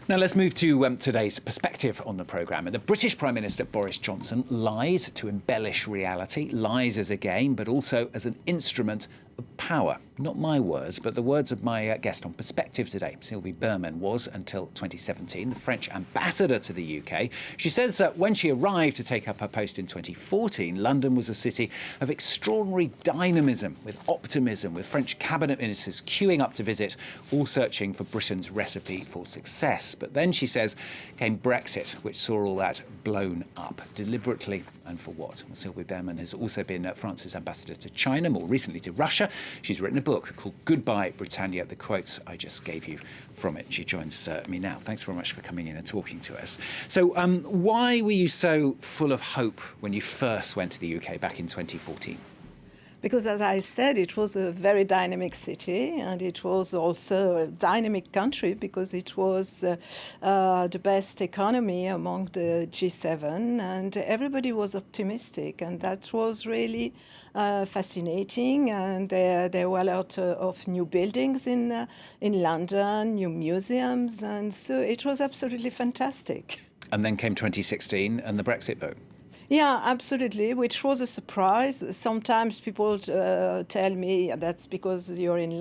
Now let's move to today's perspective on the programme. And the British Prime Minister Boris Johnson lies to embellish reality, lies as a game, but also as an instrument of power. Not my words, but the words of my guest on Perspective today. Sylvie Bermann was, until 2017, the French ambassador to the UK. She says that when she arrived to take up her post in 2014, London was a city of extraordinary dynamism, with optimism, with French cabinet ministers queuing up to visit, all searching for Britain's recipe for success. But then, she says, came Brexit, which saw all that blown up, deliberately, and for what? Well, Sylvie Bermann has also been France's ambassador to China, more recently to Russia. She's written a book called Goodbye, Britannia, the quotes I just gave you from it. She joins me now. Thanks very much for coming in and talking to us. So why were you so full of hope when you first went to the UK back in 2014? Because, as I said, it was a very dynamic city, and it was also a dynamic country because it was the best economy among the G7, and everybody was optimistic, and that was really fascinating. And there were a lot of new buildings in London, new museums, and so it was absolutely fantastic. And then came 2016 and the Brexit vote. Yeah, absolutely, which was a surprise. Sometimes people tell me that's because you were in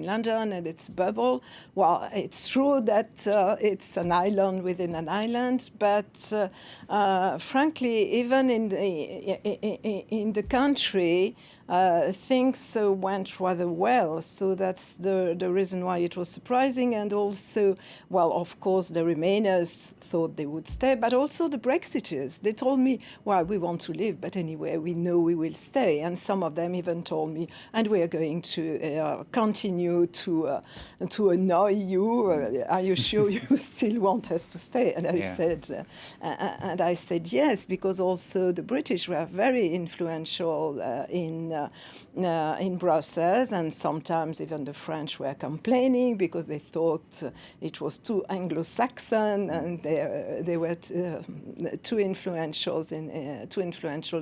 London and it's a bubble. Well, it's true that it's an island within an island, but frankly, even in the country, things went rather well. So that's the reason why it was surprising. And also, well, of course, the Remainers thought they would stay, but also the Brexiteers. They told me, well, we want to leave, but anyway, we know we will stay. And some of them even told me, and we are going to continue to annoy you. Are you sure you still want us to stay? And I said yes, because also the British were very influential in Brussels, and sometimes even the French were complaining because they thought it was too Anglo-Saxon, and they were too influential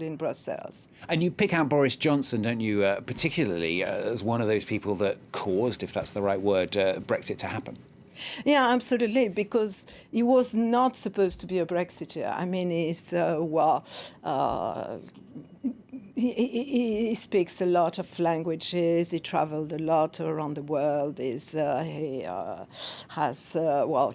in Brussels. And you pick out Boris Johnson, don't you, particularly as one of those people that caused, if that's the right word, Brexit to happen? Yeah, absolutely, because he was not supposed to be a Brexiteer. I mean, he speaks a lot of languages. He traveled a lot around the world. He has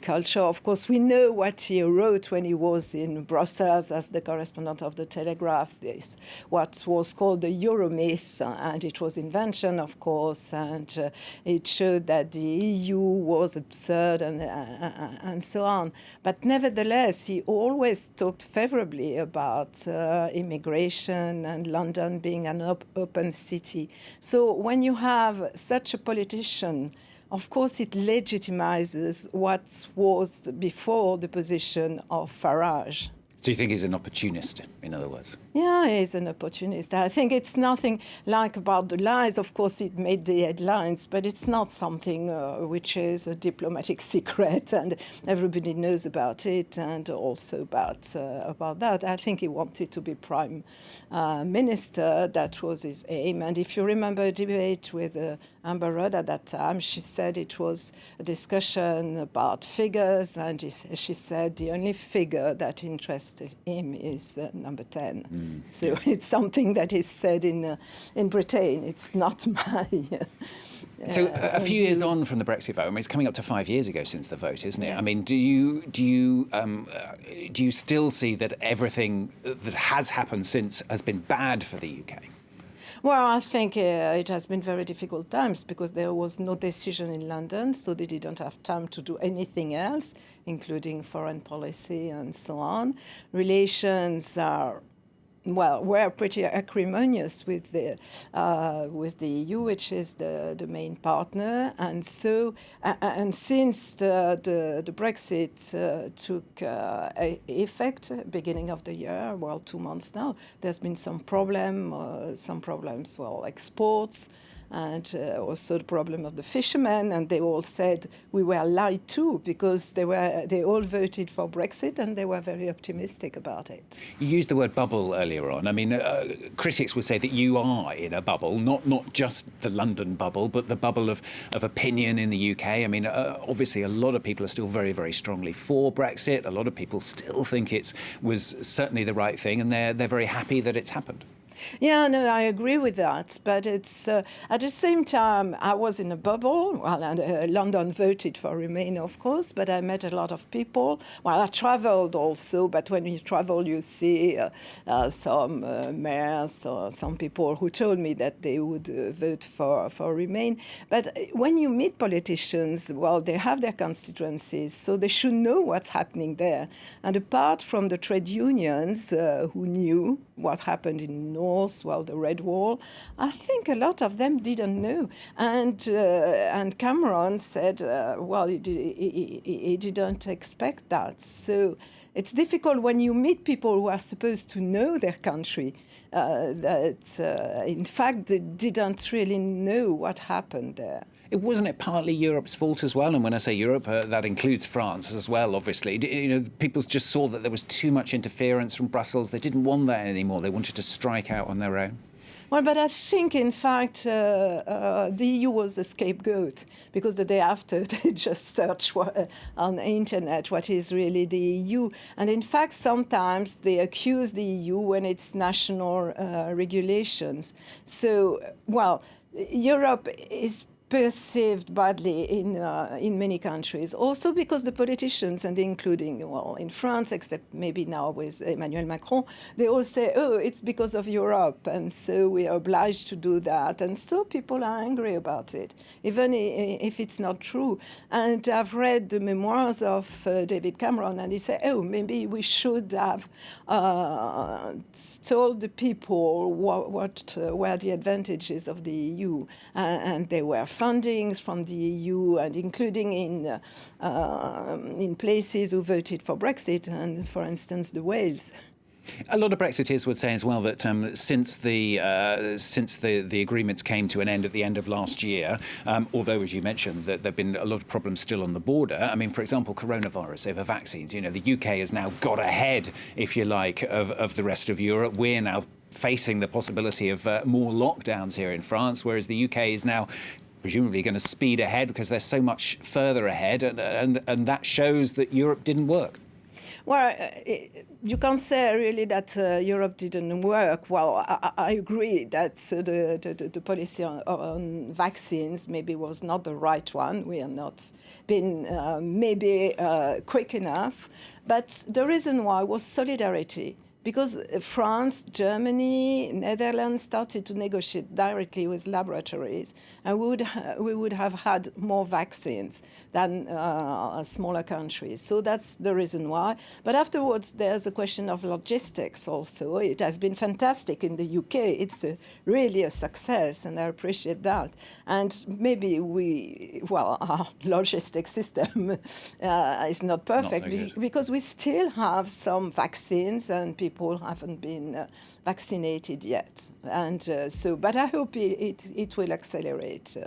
culture. Of course, we know what he wrote when he was in Brussels as the correspondent of the Telegraph. This what was called the Euromyth, and it was invention, of course, and it showed that the EU was absurd and so on. But nevertheless, he always talked favorably about immigration and London being an open city. So when you have such a politician, of course it legitimizes what was before the position of Farage. So you think he's an opportunist, in other words? Yeah, he's an opportunist. I think it's nothing like about the lies. Of course, it made the headlines, but it's not something which is a diplomatic secret, and everybody knows about it, and also about that. I think he wanted to be prime minister. That was his aim. And if you remember a debate with Amber Rudd at that time, she said it was a discussion about figures, and she said the only figure that interested him is number 10. So it's something that is said in Britain. It's not my... So a few years on from the Brexit vote, I mean, it's coming up to 5 years ago since the vote, isn't it? Yes. I mean, do you still see that everything that has happened since has been bad for the UK? Well, I think it has been very difficult times because there was no decision in London, so they didn't have time to do anything else, including foreign policy and so on. Relations were pretty acrimonious with the EU, which is the main partner, and so and since the Brexit took effect beginning of the year, 2 months now, there's been some problems, exports. and also the problem of the fishermen, and they all said we were lied to because they all voted for Brexit and they were very optimistic about it. You used the word bubble earlier on. I mean, critics would say that you are in a bubble, not just the London bubble, but the bubble of opinion in the UK. I mean, obviously, a lot of people are still very, very strongly for Brexit. A lot of people still think it was certainly the right thing, and they're very happy that it's happened. Yeah, no, I agree with that. But it's at the same time, I was in a bubble. Well, and London voted for Remain, of course, but I met a lot of people. Well, I traveled also, but when you travel, you see some mayors or some people who told me that they would vote for Remain. But when you meet politicians, well, they have their constituencies, so they should know what's happening there. And apart from the trade unions who knew what happened in North, well, the Red Wall, I think a lot of them didn't know. And Cameron said, well, he didn't expect that. So it's difficult when you meet people who are supposed to know their country, that in fact they didn't really know what happened there. Wasn't it partly Europe's fault as well? And when I say Europe, that includes France as well, obviously. You know, people just saw that there was too much interference from Brussels. They didn't want that anymore. They wanted to strike out on their own. Well, but I think, in fact, the EU was the scapegoat, because the day after they just searched on the internet what is really the EU. And in fact, sometimes they accuse the EU when it's national regulations. So, well, Europe is perceived badly in many countries, also because the politicians, and including, well, in France, except maybe now with Emmanuel Macron, they all say, oh, it's because of Europe, and so we are obliged to do that. And so people are angry about it, even if it's not true. And I've read the memoirs of David Cameron, and he said, oh, maybe we should have told the people what were the advantages of the EU, and they were fundings from the EU, and including in places who voted for Brexit, and for instance, the Wales. A lot of Brexiteers would say as well that since the agreements came to an end at the end of last year, although, as you mentioned, that there have been a lot of problems still on the border. I mean, for example, coronavirus over vaccines. You know, the UK has now got ahead, if you like, of the rest of Europe. We're now facing the possibility of more lockdowns here in France, whereas the UK is now presumably going to speed ahead because they're so much further ahead, and that shows that Europe didn't work. Well, you can't say really that Europe didn't work. Well, I agree that the policy on vaccines maybe was not the right one. We have not been maybe quick enough. But the reason why was solidarity. Because France, Germany, Netherlands started to negotiate directly with laboratories, and we would have had more vaccines than smaller countries. So that's the reason why. But afterwards, there's a question of logistics also. It has been fantastic in the UK. It's really a success, and I appreciate that. And maybe our logistic system is not perfect, not so because we still have some vaccines and people haven't been vaccinated yet, and but I hope it will accelerate.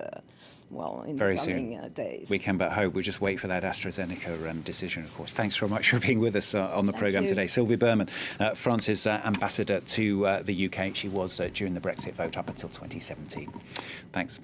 In very the coming soon. Days. We can but hope. We'll just wait for that AstraZeneca decision, of course. Thanks very much for being with us on the programme today. Sylvie Bermann, France's ambassador to the UK. She was during the Brexit vote up until 2017. Thanks.